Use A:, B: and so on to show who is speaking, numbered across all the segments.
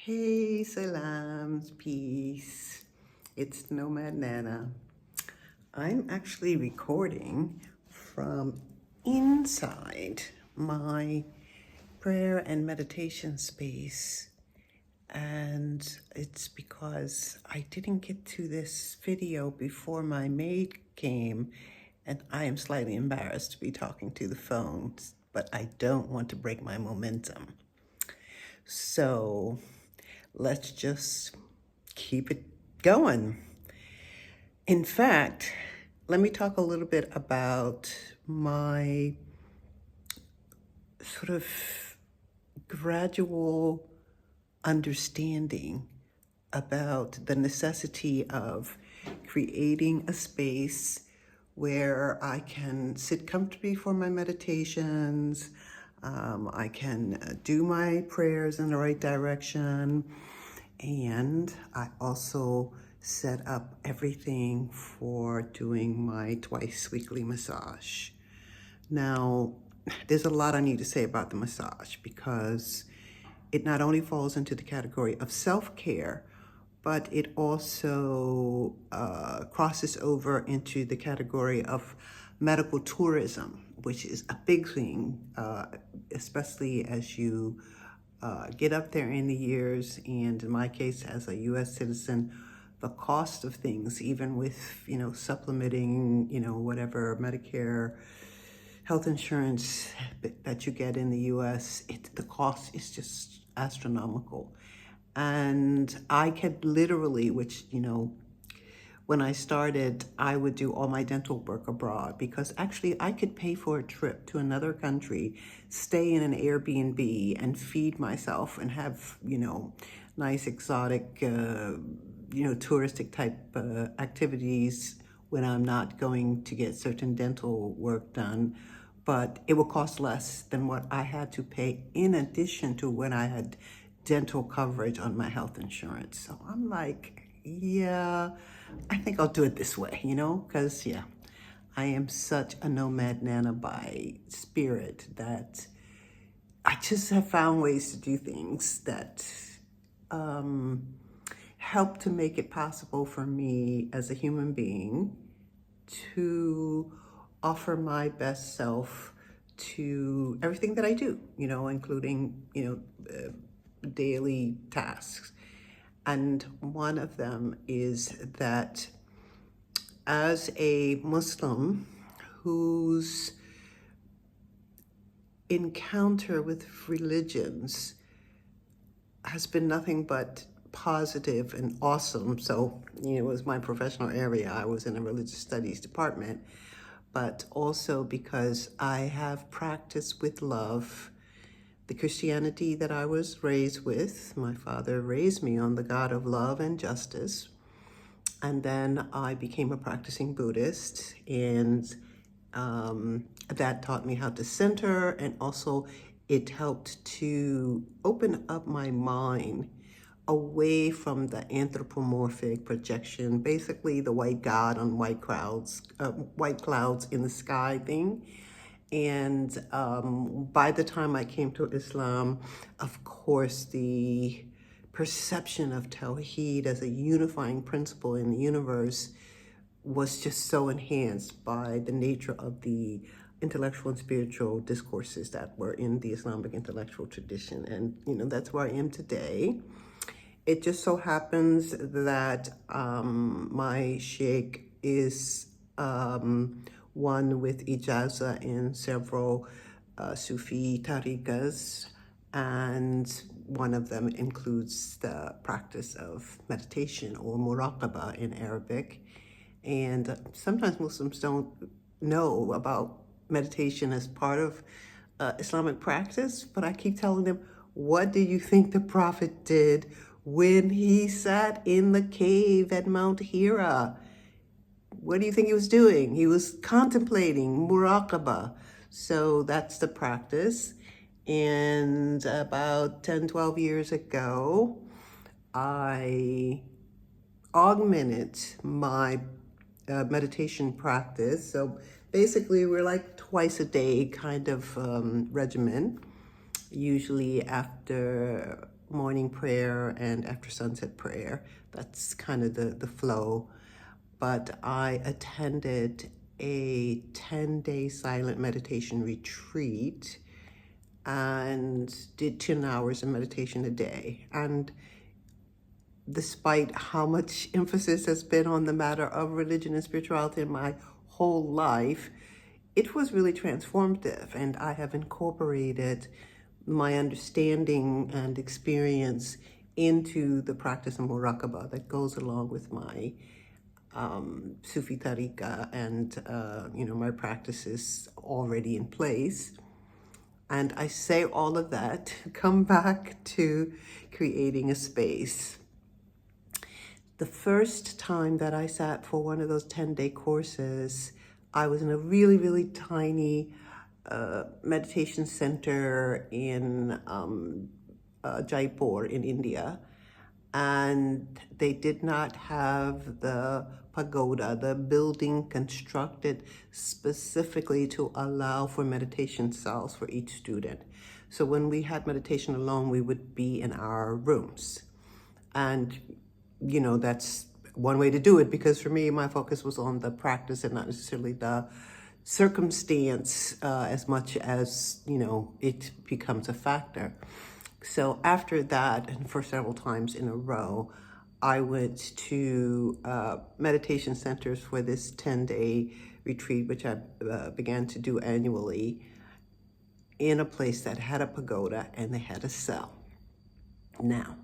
A: Hey, salams, peace. It's Nomad Nana. I'm actually recording from inside my prayer and meditation space. And it's because I didn't get to this video before my maid came, and I am slightly embarrassed to be talking to the phone, but I don't want to break my momentum. So let's just keep it going. In fact, let me talk a little bit about my sort of gradual understanding about the necessity of creating a space where I can sit comfortably for my meditations. I can do my prayers in the right direction. And I also set up everything for doing my twice weekly massage. Now, there's a lot I need to say about the massage because it not only falls into the category of self-care, but it also crosses over into the category of medical tourism, which is a big thing, especially as you get up there in the years. And in my case, as a U.S. citizen, the cost of things, even with, supplementing, whatever Medicare health insurance that you get in the U.S., the cost is just astronomical. And I could literally, which, when I started, I would do all my dental work abroad because actually I could pay for a trip to another country, stay in an Airbnb and feed myself and have, nice exotic, touristic type activities when I'm not going to get certain dental work done. But it will cost less than what I had to pay in addition to when I had dental coverage on my health insurance. So I'm like, yeah, I think I'll do it this way, because, I am such a nomad nana by spirit that I just have found ways to do things that help to make it possible for me as a human being to offer my best self to everything that I do, including, daily tasks. And one of them is that as a Muslim whose encounter with religions has been nothing but positive and awesome. So, it was my professional area. I was in a religious studies department, but also because I have practiced with love the Christianity that I was raised with. My father raised me on the God of love and justice. And then I became a practicing Buddhist, and that taught me how to center, and also it helped to open up my mind away from the anthropomorphic projection, basically the white God on white clouds in the sky thing. And by the time I came to Islam, of course, the perception of Tawheed as a unifying principle in the universe was just so enhanced by the nature of the intellectual and spiritual discourses that were in the Islamic intellectual tradition. And, that's where I am today. It just so happens that my sheikh is one with ijaza in several Sufi tariqas, and one of them includes the practice of meditation, or muraqabah in Arabic. And sometimes Muslims don't know about meditation as part of Islamic practice, but I keep telling them, what do you think the Prophet did when he sat in the cave at Mount Hira? What do you think he was doing? He was contemplating muraqabah. So that's the practice. And about 10, 12 years ago, I augmented my meditation practice. So basically, we're like twice a day kind of regimen. Usually after morning prayer and after sunset prayer. That's kind of the flow. But I attended a 10-day silent meditation retreat and did 10 hours of meditation a day. And despite how much emphasis has been on the matter of religion and spirituality in my whole life, it was really transformative, and I have incorporated my understanding and experience into the practice of muraqabah that goes along with my Sufi tariqa and my practices already in place. And I say all of that to come back to creating a space. The first time that I sat for one of those 10-day courses, I was in a really, really tiny meditation center in Jaipur in India. And they did not have the pagoda, the building constructed specifically to allow for meditation cells for each student. So when we had meditation alone, we would be in our rooms. And, that's one way to do it, because for me, my focus was on the practice and not necessarily the circumstance as much as, it becomes a factor. So after that, and for several times in a row, I went to meditation centers for this 10-day retreat, which I began to do annually, in a place that had a pagoda and they had a cell. Now,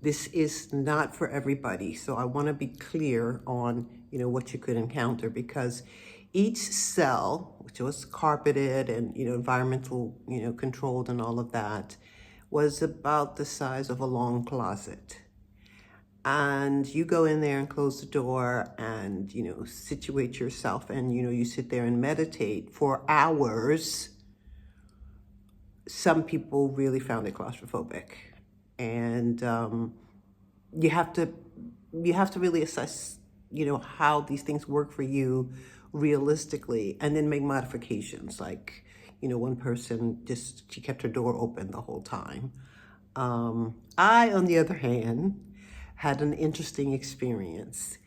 A: this is not for everybody, so I want to be clear on, what you could encounter, because each cell, which was carpeted and, environmental, controlled and all of that, was about the size of a long closet. And you go in there and close the door and, situate yourself, and, you sit there and meditate for hours. Some people really found it claustrophobic. And you have to really assess, how these things work for you realistically, and then make modifications. Like, one person she kept her door open the whole time. I, on the other hand, had an interesting experience.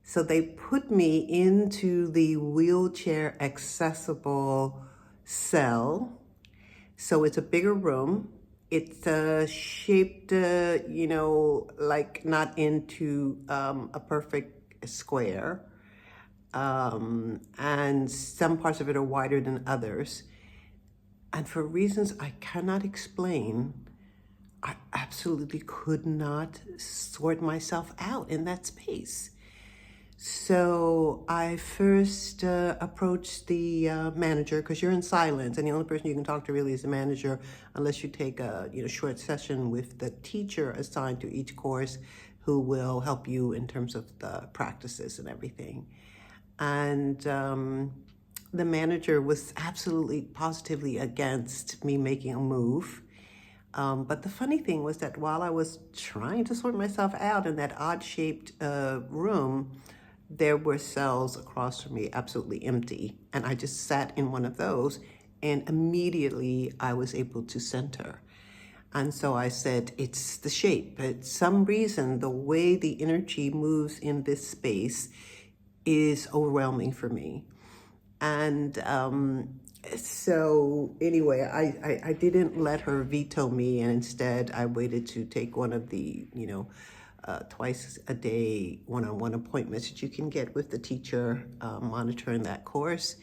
A: So they put me into the wheelchair accessible cell. So it's a bigger room. It's shaped, like not into a perfect square. And some parts of it are wider than others. And for reasons I cannot explain, I absolutely could not sort myself out in that space. So I first approached the manager, because you're in silence, and the only person you can talk to really is the manager, unless you take a short session with the teacher assigned to each course, who will help you in terms of the practices and everything. And the manager was absolutely positively against me making a move. But the funny thing was that while I was trying to sort myself out in that odd-shaped room, there were cells across from me absolutely empty. And I just sat in one of those, and immediately I was able to center. And so I said, it's the shape. For some reason, the way the energy moves in this space is overwhelming for me. And so anyway, I didn't let her veto me, and instead I waited to take one of the, twice a day one-on-one appointments that you can get with the teacher monitoring that course.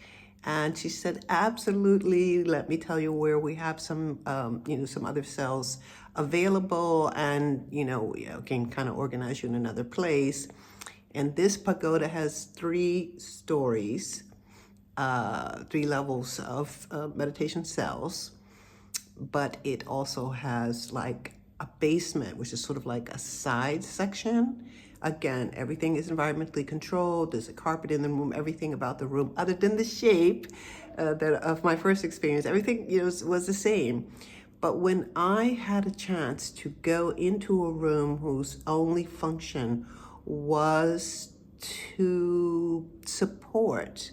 A: And she said, absolutely, let me tell you where we have some, some other cells available, and, can kind of organize you in another place. And this pagoda has 3 stories, 3 levels of meditation cells, but it also has like a basement, which is sort of like a side section. Again, everything is environmentally controlled. There's a carpet in the room, everything about the room, other than the shape of my first experience, everything was the same. But when I had a chance to go into a room whose only function was to support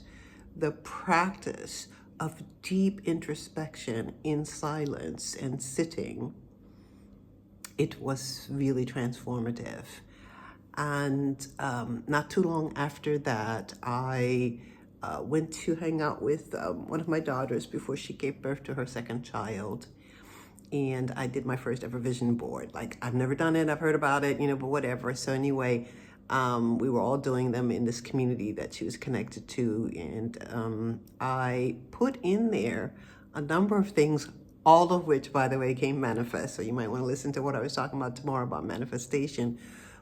A: the practice of deep introspection in silence and sitting, it was really transformative. And not too long after that, I went to hang out with one of my daughters before she gave birth to her second child. And I did my first ever vision board. Like, I've never done it, I've heard about it, but whatever. So anyway, we were all doing them in this community that she was connected to. And I put in there a number of things, all of which, by the way, came manifest. So you might want to listen to what I was talking about tomorrow about manifestation.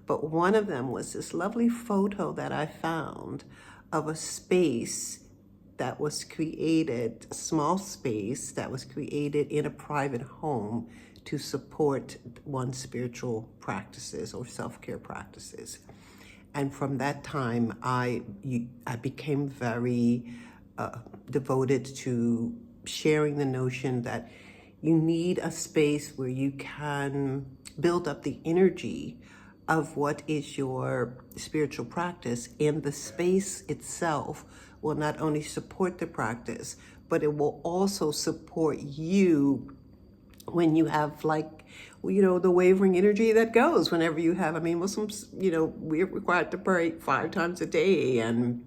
A: But one of them was this lovely photo that I found of a space that was created, a small space that was created in a private home to support one's spiritual practices or self-care practices. And from that time, I became very devoted to sharing the notion that you need a space where you can build up the energy of what is your spiritual practice, and the space itself will not only support the practice, but it will also support you when you have, like, the wavering energy that goes whenever you have, Muslims, we're required to pray 5 times a day, and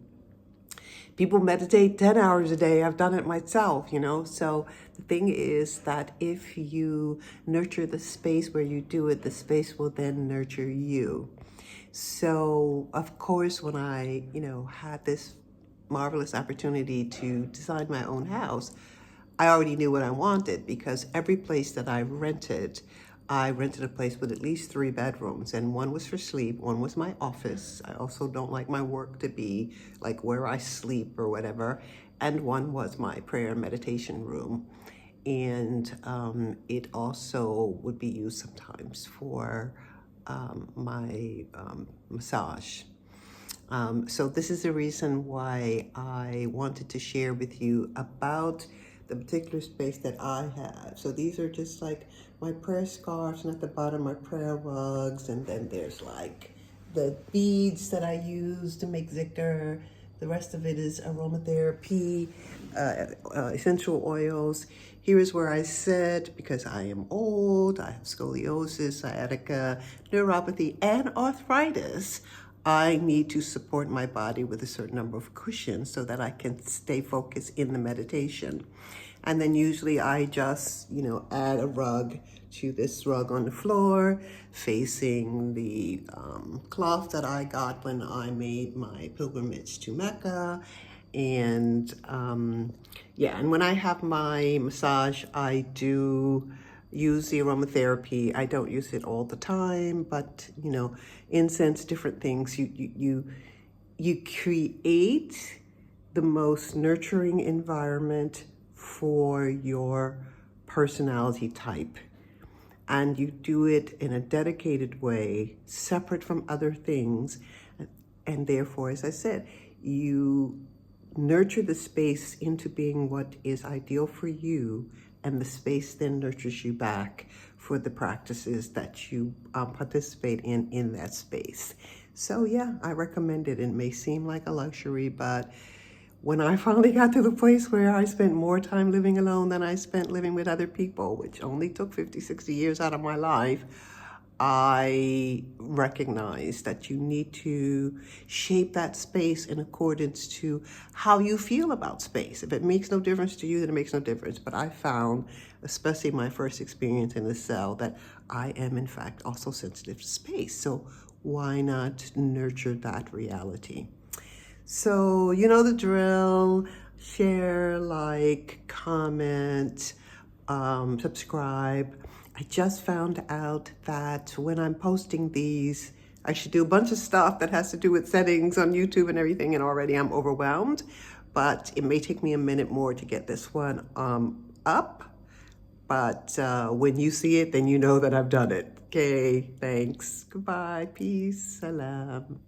A: people meditate 10 hours a day. I've done it myself, So the thing is that if you nurture the space where you do it, the space will then nurture you. So, of course, when I, had this marvelous opportunity to design my own house, I already knew what I wanted, because every place that I rented a place with at least 3 bedrooms, and one was for sleep, one was my office. I also don't like my work to be like where I sleep or whatever. And one was my prayer and meditation room. And it also would be used sometimes for my massage. So this is the reason why I wanted to share with you about the particular space that I have. So these are just like my prayer scarves, and at the bottom my prayer rugs, and then there's like the beads that I use to make zikr. The rest of it is aromatherapy, essential oils. Here is where I sit, because I am old, I have scoliosis, sciatica, neuropathy, and arthritis. I need to support my body with a certain number of cushions so that I can stay focused in the meditation. And then usually I just, add a rug to this rug on the floor, facing the cloth that I got when I made my pilgrimage to Mecca. And and when I have my massage, I do use the aromatherapy. I don't use it all the time, but incense, different things. You create the most nurturing environment for your personality type, and you do it in a dedicated way, separate from other things, and therefore, as I said, you nurture the space into being what is ideal for you, and the space then nurtures you back for the practices that you participate in that space. So yeah, I recommend it. It may seem like a luxury, but when I finally got to the place where I spent more time living alone than I spent living with other people, which only took 50, 60 years out of my life, I recognize that you need to shape that space in accordance to how you feel about space. If it makes no difference to you, then it makes no difference. But I found, especially my first experience in the cell, that I am in fact also sensitive to space. So why not nurture that reality? So you know the drill. Share, like, comment, subscribe. I just found out that when I'm posting these, I should do a bunch of stuff that has to do with settings on YouTube and everything, and already I'm overwhelmed. But it may take me a minute more to get this one up. But when you see it, then you know that I've done it. Okay, thanks. Goodbye, peace, salam.